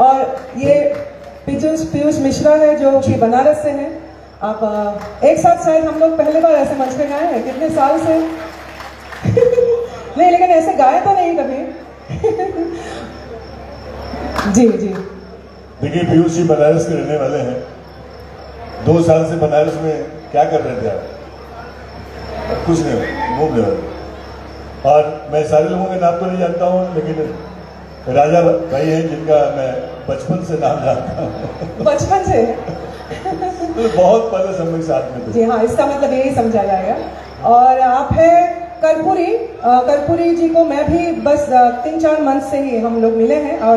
और ये पीयूष मिश्रा है जो कि बनारस से हैं। आप एक साथ शायद हम लोग पहली बार ऐसे मंच पे गाए हैं, कितने साल से नहीं, लेकिन ऐसे गाए तो नहीं कभी जी जी। देखिए पीयूष जी बनारस के रहने वाले हैं। 2 साल से बनारस में क्या कर रहे थे आप? कुछ नहीं, घूम रहे हो। और मैं सारे लोगों के नाम तो नहीं जानता हूँ, लेकिन राजा भाई हैं जिनका मैं बचपन से नाम जानता हूँ। बचपन से तो बहुत पहले से हम लोग साथ में थे। जी हाँ, इसका मतलब यही समझा जाएगा। और आप है कर्पूरी जी को मैं भी बस 3-4 मंथ से ही हम लोग मिले हैं। और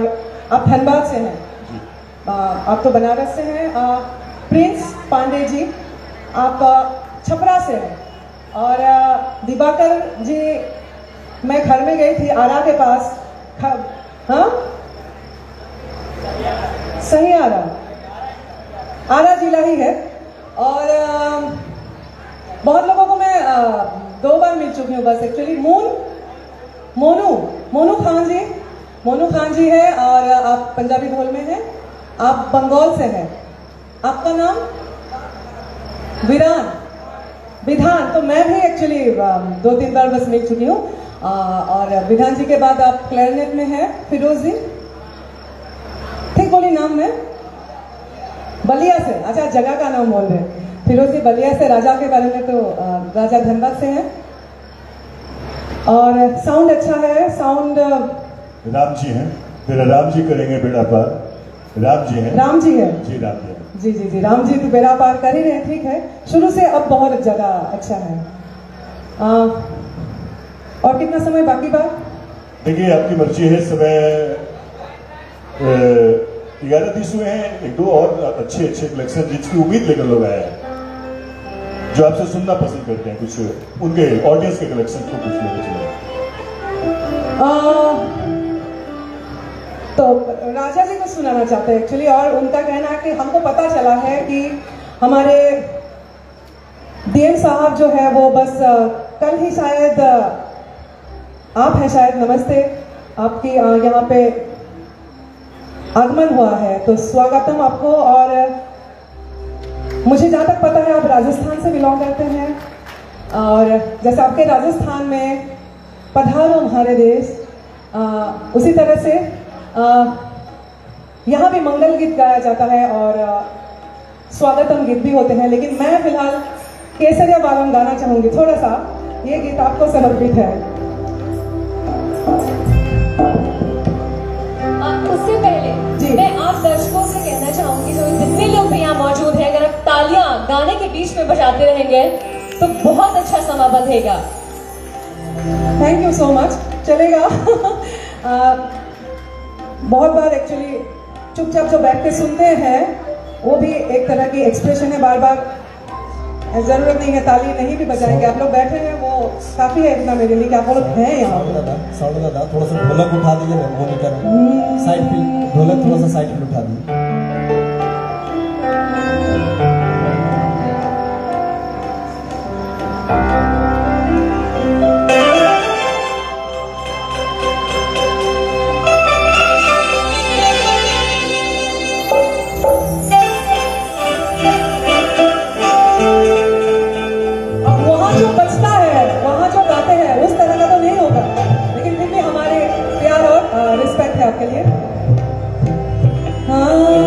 आप धनबाद से हैं, आप तो बनारस से हैं। प्रिंस पांडे जी आप छपरा से हैं। और दिवाकर जी, मैं घर में गई थी आरा के पास, हाँ सही आरा जिला ही है। और बहुत लोगों को मैं 2 बार मिल चुकी हूँ बस एक्चुअली। मोनू खान जी है और आप पंजाबी ढोल में हैं। आप बंगाल से हैं, आपका नाम विधान। तो मैं भी एक्चुअली 2-3 बार बस मिल चुकी हूँ। और विधान जी के बाद आप क्लैरिनेट में हैं फिरोज जी, ठीक बोली नाम में? बलिया से, अच्छा जगह का नाम बोल रहे हैं। फिरोज जी बलिया से। राजा के बारे में तो राजा धनबाद से हैं। और साउंड अच्छा है, साउंड राम जी हैं, फिर राम जी करेंगे बेड़ा पार। राम जी हैं। राम जी है जी, राम जी हैं। जी, राम जी तो बेड़ा पार कर ही रहे हैं, ठीक है। शुरू से अब बहुत ज्यादा अच्छा है। और कितना समय बाकी बात? देखिए आपकी मर्जी है। समय 11:30 हुए हैं। 1-2 और अच्छे कलेक्शन जिसकी उम्मीद लेकर लोग आए हैं, जो आपसे सुनना पसंद करते हैं, कुछ उनके ऑडियंस के कलेक्शन को कुछ लेकर चले। तो राजा जी को सुनाना चाहते हैं एक्चुअली। और उनका कहना है कि हमको पता चला है कि हमारे डीएम साहब जो है वो बस कल ही शायद आप हैं, शायद नमस्ते, आपकी यहाँ पे आगमन हुआ है, तो स्वागतम आपको। और मुझे जहाँ तक पता है आप राजस्थान से बिलोंग करते हैं। और जैसे आपके राजस्थान में पधारो हमारे देश, उसी तरह से यहाँ भी मंगल गीत गाया जाता है और स्वागतम गीत भी होते हैं। लेकिन मैं फिलहाल केसरिया बालम गाना चाहूंगी थोड़ा सा। ये गीत आपको समर्पित है। उससे पहले मैं आप दर्शकों से कहना चाहूंगी, जो जितने लोग भी यहाँ मौजूद हैं, अगर आप तालियां गाने के बीच में बजाते रहेंगे तो बहुत अच्छा समा बंधेगा। Thank you so much. चलेगा। बहुत बार एक्चुअली चुपचाप जो बैठ के सुनते हैं वो भी एक तरह की एक्सप्रेशन है। बार बार जरूरत नहीं है, ताली नहीं भी बजाएंगे। आप लोग बैठे हैं वो काफी है इतना मेरे लिए कि आप लोग हैं यहाँ। साउंड दादा थोड़ा सा ढोलक उठा दीजिए, मॉनिटर साइड पे ढोलक थोड़ा सा साइड पे उठा दीजिए। आपके लिए हाँ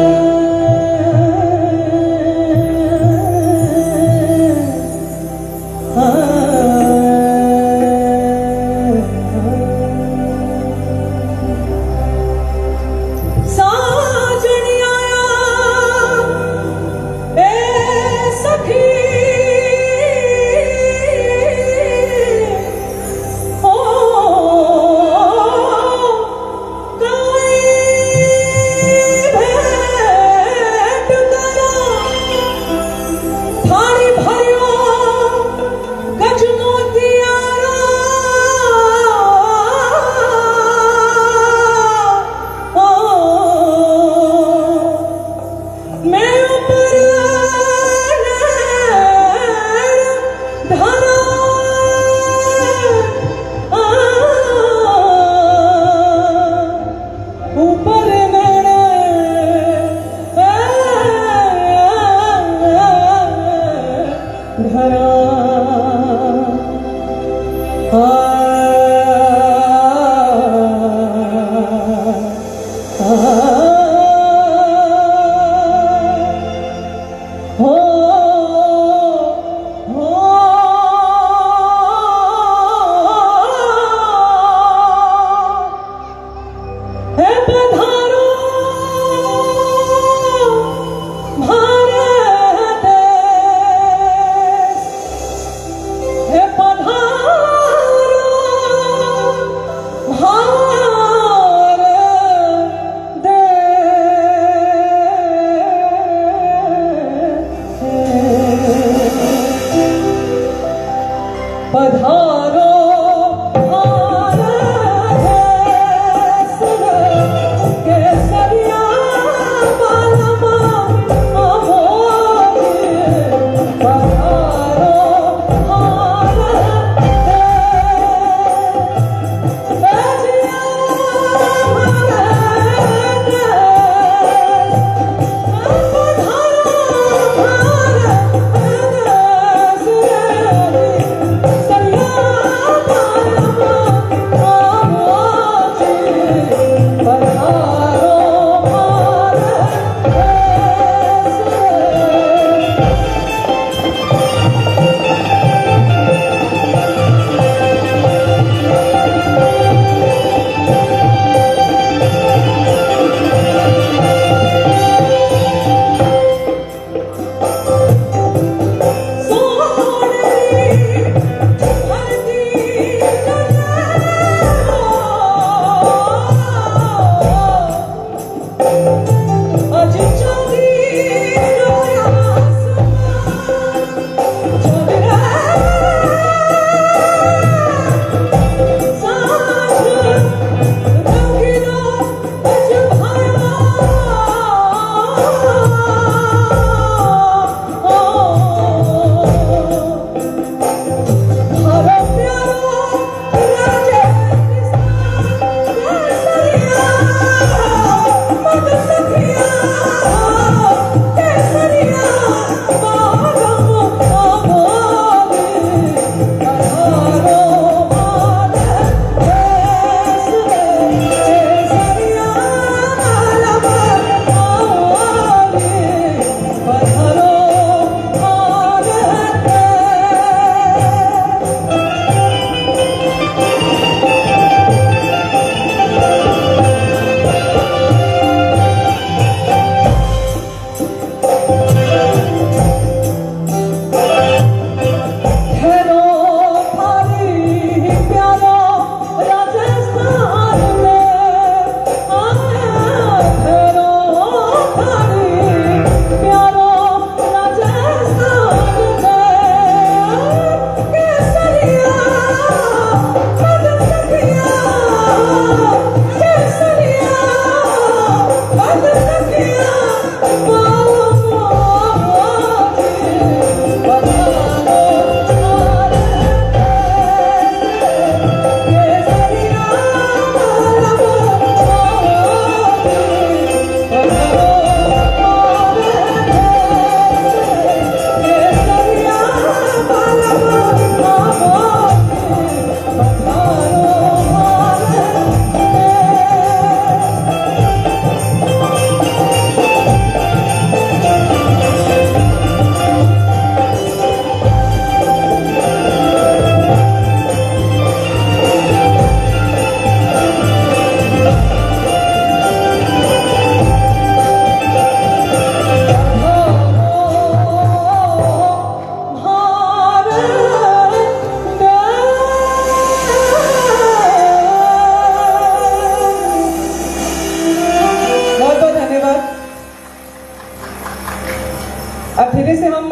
अब धीरे से हम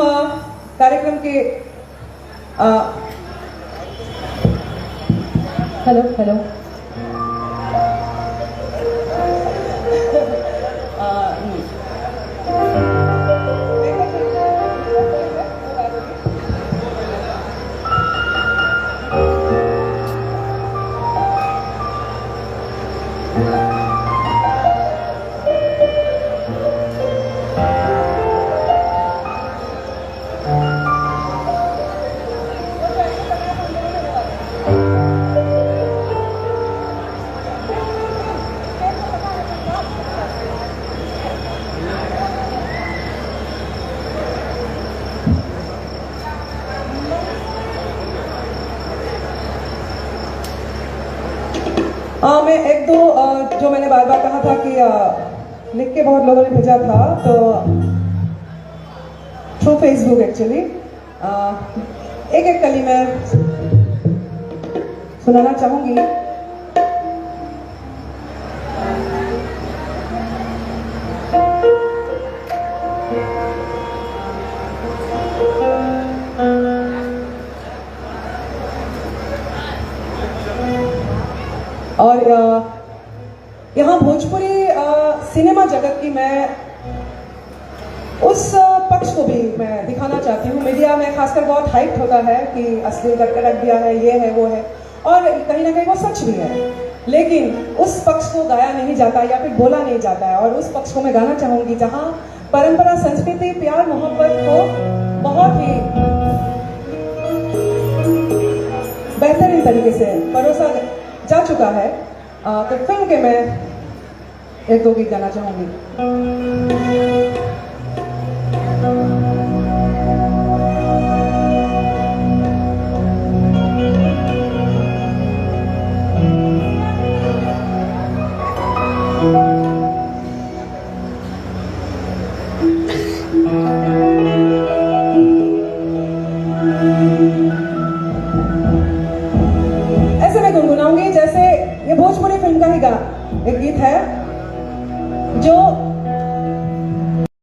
कार्यक्रम के हेलो हेलो मैं एक दो जो मैंने बार बार कहा था कि लिख के बहुत लोगों ने भेजा था, तो थ्रू फेसबुक एक्चुअली एक एक कली मैं सुनाना चाहूंगी। और यहाँ भोजपुरी सिनेमा जगत की मैं उस पक्ष को भी मैं दिखाना चाहती हूँ। मीडिया में खासकर बहुत हाइप होता है कि अश्लील करके रख दिया है, ये है वो है, और कहीं ना कहीं वो सच भी है, लेकिन उस पक्ष को गाया नहीं जाता या फिर बोला नहीं जाता है। और उस पक्ष को मैं गाना चाहूंगी जहाँ परंपरा, संस्कृति, प्यार, मोहब्बत को बहुत ही बेहतरीन तरीके से परोसा जा चुका है। तो फिल्म के मैं एक दो गीत गाना चाहूंगी। ऐसे मैं गुनगुनाऊंगी जैसे ये भोजपुरी फिल्म का ही एक गीत है।